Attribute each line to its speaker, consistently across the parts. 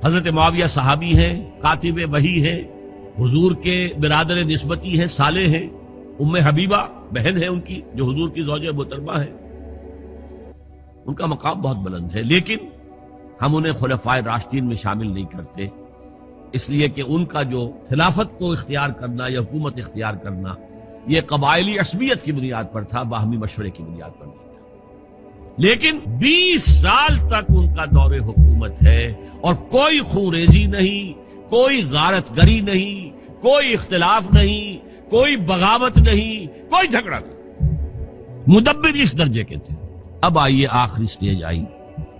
Speaker 1: حضرت معاویہ صحابی ہیں، کاتب وحی ہیں، حضور کے برادر نسبتی ہیں، صالح ہیں، ام حبیبہ بہن ہے ان کی جو حضور کی زوجہ محترمہ ہے، ان کا مقام بہت بلند ہے، لیکن ہم انہیں خلفائے راشدین میں شامل نہیں کرتے، اس لیے کہ ان کا جو خلافت کو اختیار کرنا یا حکومت اختیار کرنا یہ قبائلی عصبیت کی بنیاد پر تھا، باہمی مشورے کی بنیاد پر نہیں تھا۔ لیکن 20 سال تک ان کا دور حکومت ہے اور کوئی خونریزی نہیں، کوئی غارت گری نہیں، کوئی اختلاف نہیں، کوئی بغاوت نہیں، کوئی جھگڑا نہیں، مدبر اس درجے کے تھے۔ اب آئیے آخری سٹیج آئی،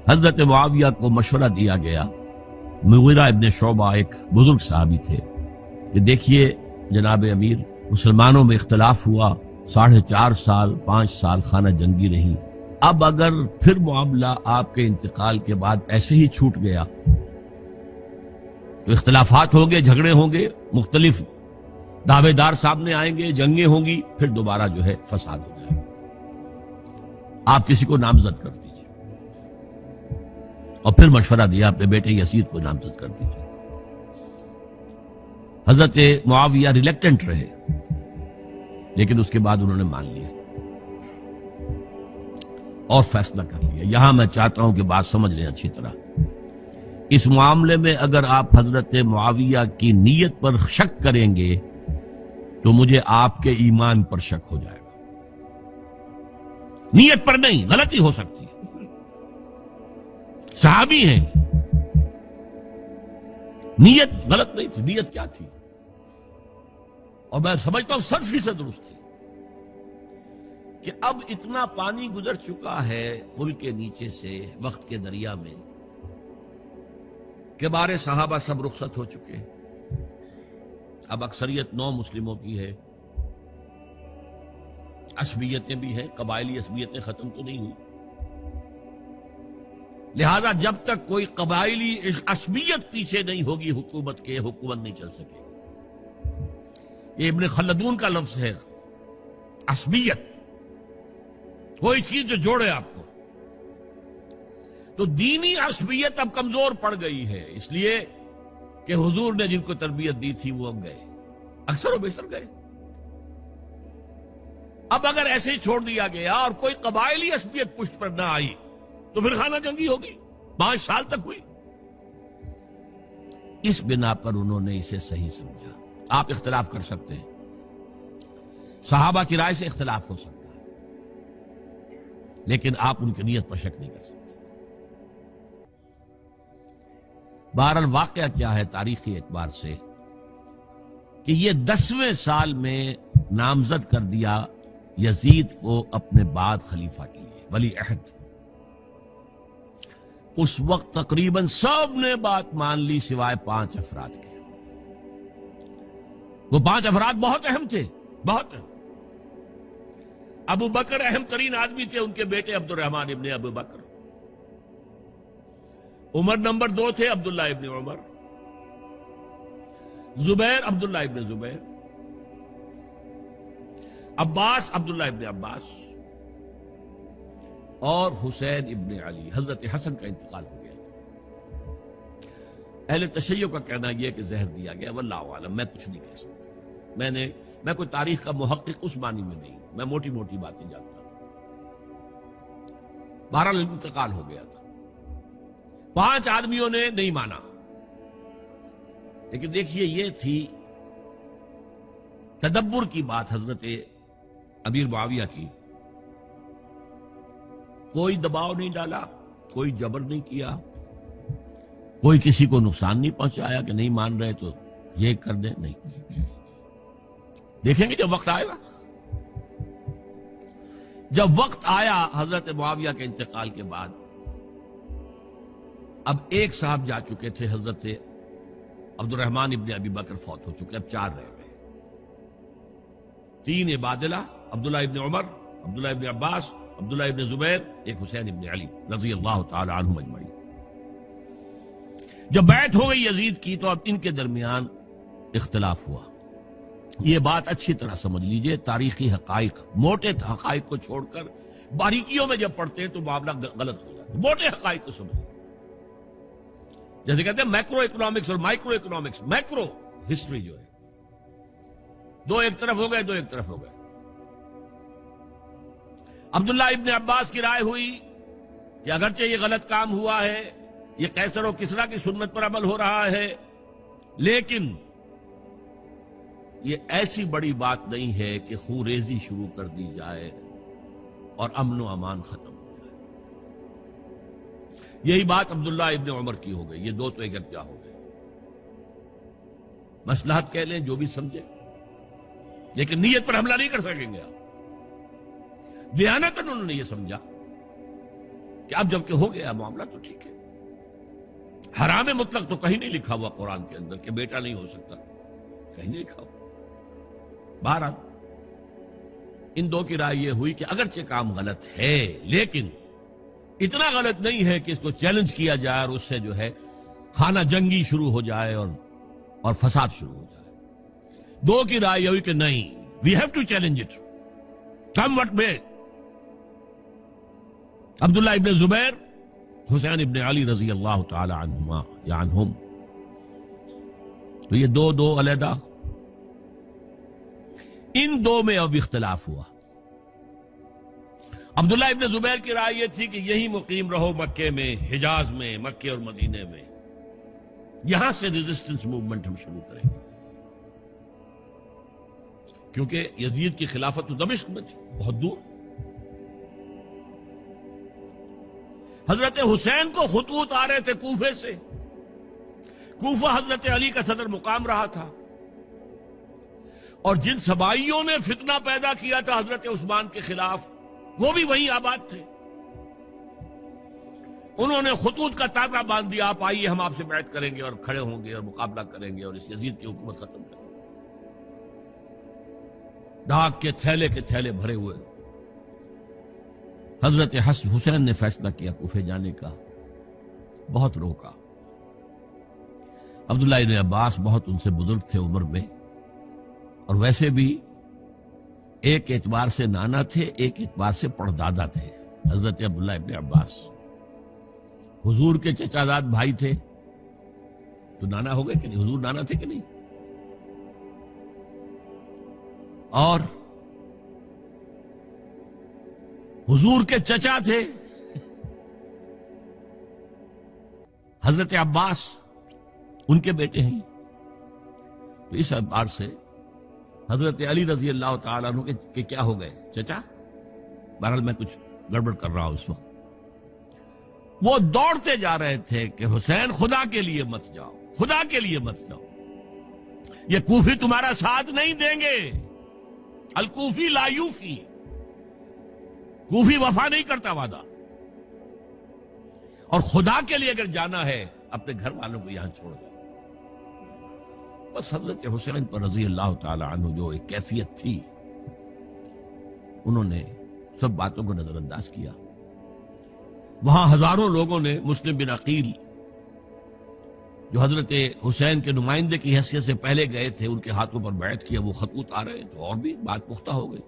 Speaker 1: حضرت معاویہ کو مشورہ دیا گیا، مغیرہ ابن شعبہ ایک بزرگ صحابی تھے، کہ دیکھیے جناب امیر، مسلمانوں میں اختلاف ہوا، 4.5 سال 5 سال خانہ جنگی رہی، اب اگر پھر معاملہ آپ کے انتقال کے بعد ایسے ہی چھوٹ گیا تو اختلافات ہوں گے، جھگڑے ہوں گے، مختلف دعوے دار سامنے آئیں گے، جنگیں ہوں گی، پھر دوبارہ جو ہے فساد ہو جائے گا، آپ کسی کو نامزد کر دیجیے۔ اور پھر مشورہ دیا اپنے بیٹے یزید کو نامزد کر دیجیے۔ حضرت معاویہ ریلیکٹنٹ رہے، لیکن اس کے بعد انہوں نے مان لیا اور فیصلہ کر لیا۔ یہاں میں چاہتا ہوں کہ بات سمجھ لیں اچھی طرح، اس معاملے میں اگر آپ حضرت معاویہ کی نیت پر شک کریں گے تو مجھے آپ کے ایمان پر شک ہو جائے گا۔ نیت پر نہیں، غلطی ہو سکتی ہے، صحابی ہیں، نیت غلط نہیں تھی، نیت کیا تھی؟ اور میں سمجھتا ہوں 100% درست تھی کہ اب اتنا پانی گزر چکا ہے پل کے نیچے سے وقت کے دریا میں کہ بارے صحابہ سب رخصت ہو چکے، اب اکثریت 9 مسلموں کی ہے، عصبیتیں بھی ہیں، قبائلی عصبیتیں ختم تو نہیں ہوئی، لہذا جب تک کوئی قبائلی عصبیت پیچھے نہیں ہوگی حکومت کے، حکومت نہیں چل سکے۔ یہ ابن خلدون کا لفظ ہے، عصبیت، کوئی چیز جو جوڑے آپ کو۔ تو دینی عصبیت اب کمزور پڑ گئی ہے، اس لیے کہ حضور نے جن کو تربیت دی تھی وہ اب گئے، اکثر و بیشتر گئے۔ اب اگر ایسے ہی چھوڑ دیا گیا اور کوئی قبائلی عصبیت پشت پر نہ آئی تو پھر خانہ جنگی ہوگی، 5 سال تک ہوئی۔ اس بنا پر انہوں نے اسے صحیح سمجھا۔ آپ اختلاف کر سکتے ہیں، صحابہ کی رائے سے اختلاف ہو سکتا ہے، لیکن آپ ان کی نیت پر شک نہیں کر سکتے۔ بہرحال واقعہ کیا ہے تاریخی اعتبار سے کہ یہ 10ویں سال میں نامزد کر دیا یزید کو اپنے بعد خلیفہ کے لیے، ولی عہد۔ اس وقت تقریباً سب نے بات مان لی سوائے 5 افراد کے۔ وہ 5 افراد بہت اہم تھے، بہت اہم۔ ابو بکر اہم ترین آدمی تھے، ان کے بیٹے عبد الرحمن ابن ابو بکر۔ عمر نمبر 2 تھے، عبداللہ ابن عمر۔ زبیر عبداللہ ابن زبیر۔ عباس عبداللہ ابن عباس، اور حسین ابن علی۔ حضرت حسن کا انتقال ہو گیا۔ اہل تشیع کا کہنا یہ کہ زہر دیا گیا، واللہ عالم، میں کچھ نہیں کہہ سکتا۔ میں کوئی تاریخ کا محقق اس معنی میں نہیں، میں موٹی موٹی باتیں جانتا ہوں۔ بہرحال انتقال ہو گیا تھا، 5 آدمیوں نے نہیں مانا، لیکن دیکھیے یہ تھی تدبر کی بات حضرت امیر معاویہ کی۔ کوئی دباؤ نہیں ڈالا، کوئی جبر نہیں کیا، کوئی کسی کو نقصان نہیں پہنچایا کہ نہیں مان رہے تو یہ کر دیں، نہیں۔ دیکھیں گے جب وقت آئے گا۔ جب وقت آیا حضرت معاویہ کے انتقال کے بعد، اب ایک صاحب جا چکے تھے، حضرت عبد الرحمن ابن ابی بکر فوت ہو چکے، اب 4 رہ گئے، 3 عبادلہ، عبداللہ ابن عمر، عبداللہ ابن عباس، عبداللہ ابن زبیر، ایک حسین ابن علی رضی اللہ تعالی عنہم اجمعین۔ جب بیعت ہو گئی یزید کی تو اب ان کے درمیان اختلاف ہوا۔ یہ بات اچھی طرح سمجھ لیجئے، تاریخی حقائق، موٹے حقائق کو چھوڑ کر باریکیوں میں جب پڑھتے ہیں تو معاملہ غلط ہو جاتا ہے۔ موٹے حقائق کو سمجھیں۔ جیسے کہتے ہیں میکرو اکنامکس اور مائکرو اکنامکس. میکرو ہسٹری جو ہے دو ایک طرف ہو گئے, دو ایک طرف ہو گئے. عبداللہ ابن عباس کی رائے ہوئی کہ اگرچہ یہ غلط کام ہوا ہے, یہ قیصر و کسریٰ کی سنت پر عمل ہو رہا ہے, لیکن یہ ایسی بڑی بات نہیں ہے کہ خوریزی شروع کر دی جائے اور امن و امان ختم ہو جائے. یہی بات عبداللہ ابن عمر کی ہو گئی. یہ دو تو ایک کیا ہو گئے. مصلحت کہہ لیں جو بھی سمجھے, لیکن نیت پر حملہ نہیں کر سکیں گے آپ. دیانتاً انہوں نے یہ سمجھا کہ اب جب کہ ہو گیا معاملہ تو ٹھیک ہے. حرام مطلق تو کہیں نہیں لکھا ہوا قرآن کے اندر کہ بیٹا نہیں ہو سکتا, کہیں نہیں لکھا ہوا. بہرحال ان دو کی رائے یہ ہوئی کہ اگرچہ کام غلط ہے لیکن اتنا غلط نہیں ہے کہ اس کو چیلنج کیا جائے اور اس سے جو ہے خانہ جنگی شروع ہو جائے اور فساد شروع ہو جائے. دو کی رائے یہ ہوئی کہ نہیں, we have to challenge it come what may. Abdullah ابن زبیر, حسین ابن علی رضی اللہ تعالی عنہما یا عنہم, تو یہ دو علیحدہ. ان دو میں اب اختلاف ہوا. عبداللہ ابن زبیر کی رائے یہ تھی کہ یہی مقیم رہو مکے میں, حجاز میں, مکے اور مدینے میں, یہاں سے ریزسٹنس موومنٹ ہم شروع کریں گے, کیونکہ یزید کی خلافت تو دمشق میں تھی, بہت دور. حضرت حسین کو خطوط آ رہے تھے کوفے سے. کوفہ حضرت علی کا صدر مقام رہا تھا, اور جن سبائیوں نے فتنہ پیدا کیا تھا حضرت عثمان کے خلاف وہ بھی وہیں آباد تھے. انہوں نے خطوط کا تاغا باندھ دیا, آپ آئیے ہم آپ سے بیعت کریں گے اور کھڑے ہوں گے اور مقابلہ کریں گے اور اس یزید کی حکومت ختم کریں گے. ڈاک کے تھیلے بھرے ہوئے. حضرت حسین نے فیصلہ کیا کوفے جانے کا, بہت روکا. عبداللہ ابن عباس بہت ان سے بزرگ تھے عمر میں, اور ویسے بھی ایک اعتبار سے نانا تھے, ایک اعتبار سے پڑدادا تھے. حضرت عبداللہ ابن عباس حضور کے چچا زاد بھائی تھے, تو نانا ہو گئے کہ نہیں, حضور نانا تھے کہ نہیں. اور حضور کے چچا تھے حضرت عباس, ان کے بیٹے ہیں. تو اس اعتبار سے حضرت علی رضی اللہ تعالیٰ عنہ کے کیا ہو گئے, چچا. بہرحال میں کچھ گڑبڑ کر رہا ہوں اس وقت. وہ دوڑتے جا رہے تھے کہ حسین خدا کے لیے مت جاؤ, خدا کے لیے مت جاؤ, یہ کوفی تمہارا ساتھ نہیں دیں گے. الکوفی لا یوفی, کوفی وفا نہیں کرتا وعدہ. اور خدا کے لیے اگر جانا ہے اپنے گھر والوں کو یہاں چھوڑ دو. بس حضرت حسین پر رضی اللہ تعالی عنہ جو ایک کیفیت تھی, انہوں نے سب باتوں کو نظر انداز کیا. وہاں ہزاروں لوگوں نے مسلم بن عقیل جو حضرت حسین کے نمائندے کی حیثیت سے پہلے گئے تھے, ان کے ہاتھوں پر بیعت کیا. وہ خطوط آ رہے تو اور بھی بات پختہ ہو گئی.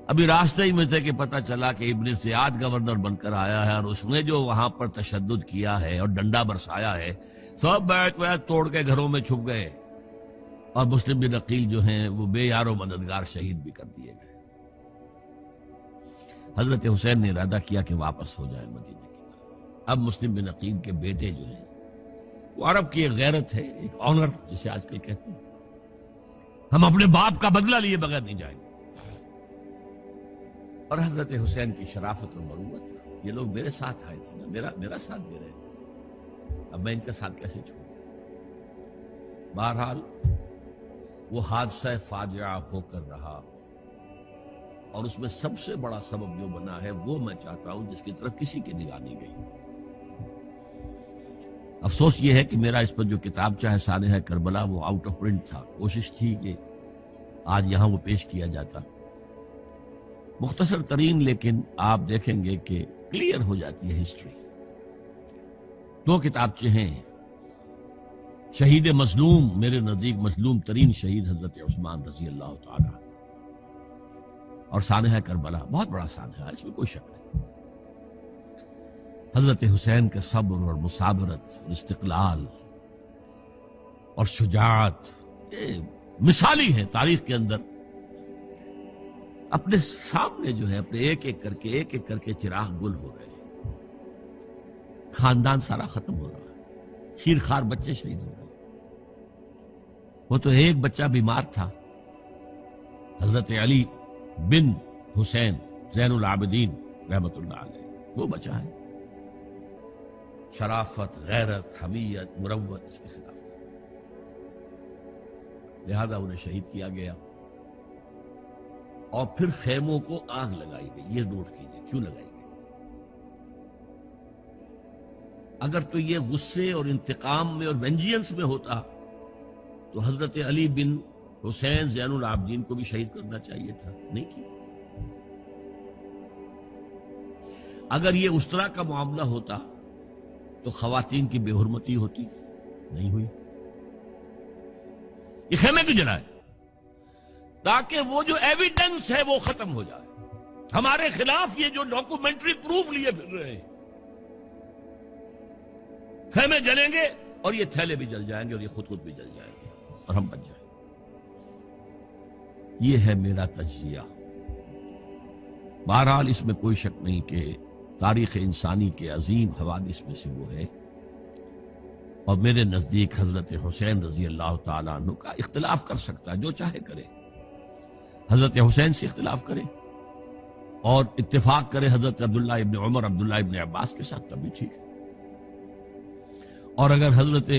Speaker 1: ابھی راستے ہی میں تھے کہ پتہ چلا کہ ابن زیاد گورنر بن کر آیا ہے, اور اس نے جو وہاں پر تشدد کیا ہے اور ڈنڈا برسایا ہے, سب بیعت ویعت توڑ کے گھروں میں چھپ گئے. اور مسلم بن عقیل جو ہیں وہ بے یار و مددگار شہید بھی کر دیے گئے. حضرت حسین نے ارادہ کیا کہ واپس ہو جائے مدینے کی طرف. اب مسلم بن عقیل کے بیٹے جو ہیں, وہ عرب کی ایک غیرت ہے, ایک آنر جسے آج کل کہتے ہیں, ہم اپنے باپ کا بدلہ لیے بغیر نہیں جائیں گے. اور حضرت حسین کی شرافت اور مروت, یہ لوگ میرے ساتھ آئے تھے نا, میرا ساتھ دے رہے تھے, اب میں ان کا ساتھ کیسے چھوڑوں. بہرحال وہ حادثہ فاجعہ ہو کر رہا, اور اس میں سب سے بڑا سبب جو بنا ہے وہ میں چاہتا ہوں جس کی طرف کسی کی نگاہ نہیں گئی. افسوس یہ ہے کہ میرا اس پر جو کتاب چاہے سانحہ کربلا وہ آؤٹ آف پرنٹ تھا. کوشش تھی کہ آج یہاں وہ پیش کیا جاتا. مختصر ترین, لیکن آپ دیکھیں گے کہ کلیئر ہو جاتی ہے ہسٹری. دو کتابچے ہیں. شہید مظلوم, میرے نزدیک مظلوم ترین شہید حضرت عثمان رضی اللہ تعالی, اور سانحہ کربلا, بہت بڑا سانحہ, اس میں کوئی شک نہیں. حضرت حسین کے صبر اور مثابرت اور استقلال اور شجاعت یہ مثالی ہیں تاریخ کے اندر. اپنے سامنے جو ہے اپنے ایک ایک کر کے چراغ گل ہو رہے ہیں. خاندان سارا ختم ہو رہا ہے. شیرخوار بچے شہید ہو رہے ہیں. وہ تو ایک بچہ بیمار تھا، حضرت علی بن حسین زین العابدین رحمت اللہ علیہ، وہ بچا ہے. شرافت، غیرت، حمیت، مروت اس کے خلاف تھا، لہذا انہیں شہید کیا گیا. اور پھر خیموں کو آگ لگائی گئی. یہ نوٹ کیجئے کیوں لگائی گئی. اگر تو یہ غصے اور انتقام میں اور وینجینس میں ہوتا تو حضرت علی بن حسین زین العابدین کو بھی شہید کرنا چاہیے تھا، نہیں کیا. اگر یہ اس طرح کا معاملہ ہوتا تو خواتین کی بے حرمتی ہوتی، نہیں ہوئی. یہ خیمے کیوں جلائے؟ تاکہ وہ جو ایویڈنس ہے وہ ختم ہو جائے. ہمارے خلاف یہ جو ڈاکومنٹری پروف لیے پھر رہے ہیں، خیمے جلیں گے اور یہ تھیلے بھی جل جائیں گے اور یہ خود بھی جل جائیں گے اور ہم بچ جائیں گے. یہ ہے میرا تجزیہ. بہرحال اس میں کوئی شک نہیں کہ تاریخ انسانی کے عظیم حوادث میں سے وہ ہے. اور میرے نزدیک حضرت حسین رضی اللہ تعالیٰ عنہ کا اختلاف کر سکتا ہے، جو چاہے کرے. حضرت حسین سے اختلاف کرے اور اتفاق کرے حضرت عبداللہ ابن عمر، عبداللہ ابن عباس کے ساتھ، تب بھی ٹھیک ہے. اور اگر حضرت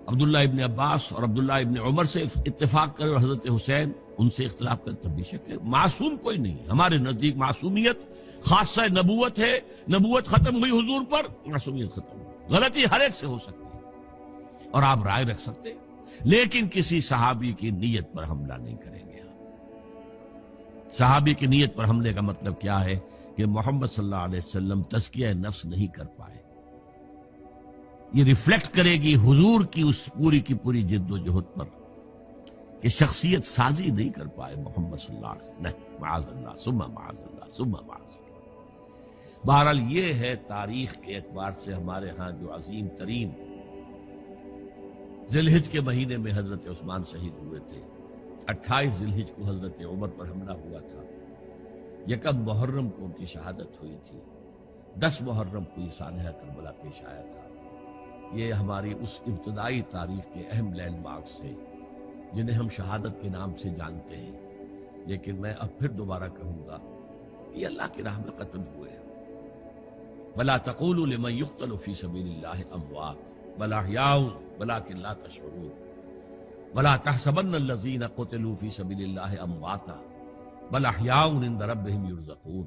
Speaker 1: عبداللہ ابن عباس اور عبداللہ ابن عمر سے اتفاق کرے اور حضرت حسین ان سے اختلاف کرے، تب بھی شک ہے. معصوم کوئی نہیں. ہمارے نزدیک معصومیت خاصہ نبوت ہے. نبوت ختم ہوئی حضور پر، معصومیت ختم ہوئی. غلطی ہر ایک سے ہو سکتی ہے اور آپ رائے رکھ سکتے ہیں، لیکن کسی صحابی کی نیت پر حملہ نہیں کریں گے. صحابی کی نیت پر حملے کا مطلب کیا ہے کہ محمد صلی اللہ علیہ وسلم تزکیہ نفس نہیں کر پائے. یہ ریفلیکٹ کرے گی حضور کی اس پوری کی پوری جد و جہد پر کہ شخصیت سازی نہیں کر پائے محمد صلی اللہ علیہ وسلم. نہیں، معاذ اللہ ثم معاذ اللہ ثم معاذ اللہ. بہرحال یہ ہے تاریخ کے اعتبار سے ہمارے ہاں جو عظیم ترین ذی الحج کے مہینے میں حضرت عثمان شہید ہوئے تھے. 28 ذی الحج کو حضرت عمر پر حملہ ہوا تھا. 1 محرم کو ان کی شہادت ہوئی تھی. 10 محرم کو یہ سانحہ کربلا پیش آیا تھا. یہ ہماری اس ابتدائی تاریخ کے اہم لینڈ مارکس ہیں جنہیں ہم شہادت کے نام سے جانتے ہیں. لیکن میں اب پھر دوبارہ کہوں گا کہ اللہ کی راہ میں قتل ہوئے. وَلَا تَقُولُوا لِمَنْ يُقْتَلُ فِي سَبِيلِ اللَّهِ أَمْوَاتٌ بَلْ أَحْيَاءٌ وَلَكِنْ لَا تَشْعُرُونَ وَلَا تَحْسَبَنَّ الَّذِينَ قُتِلُوا فِي سَبِيلِ اللَّهِ أَمْوَاتًا بَلْ أَحْيَاءٌ عِندَ رَبِّهِمْ يُرْزَقُونَ.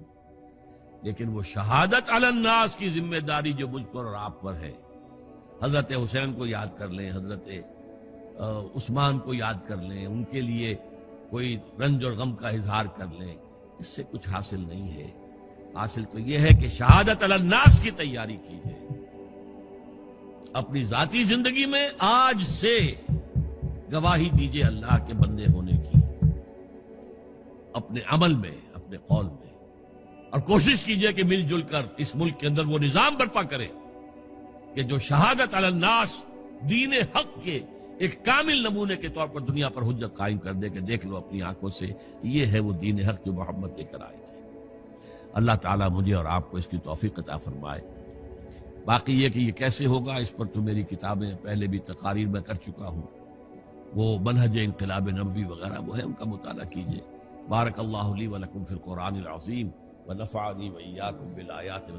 Speaker 1: لیکن وہ شہادت علی الناس کی ذمہ داری جو مجھ پر اور آپ پر ہے، حضرت حسین کو یاد کر لیں، حضرت عثمان کو یاد کر لیں، ان کے لیے کوئی رنج اور غم کا اظہار کر لیں، اس سے کچھ حاصل نہیں ہے. حاصل تو یہ ہے کہ شہادت علی الناس کی تیاری کیجئے. اپنی ذاتی زندگی میں آج سے گواہی دیجئے اللہ کے بندے ہونے کی، اپنے عمل میں، اپنے قول میں، اور کوشش کیجئے کہ مل جل کر اس ملک کے اندر وہ نظام برپا کرے کہ جو شہادت علی الناس دین حق کے ایک کامل نمونے کے طور پر دنیا پر حجت قائم کر دے کہ دیکھ لو اپنی آنکھوں سے، یہ ہے وہ دین حق جو محمد لے کر آئے تھے. اللہ تعالیٰ مجھے اور آپ کو اس کی توفیق عطا فرمائے. باقی یہ کہ یہ کیسے ہوگا اس پر تو میری کتابیں پہلے بھی تقاریر میں کر چکا ہوں. وہ منہج انقلاب نبوی وغیرہ وہ ہے، ان کا مطالعہ کیجئے. بارک اللہ لی و لکم فی القرآن العظیم ونفعنی وإیاکم بالآیات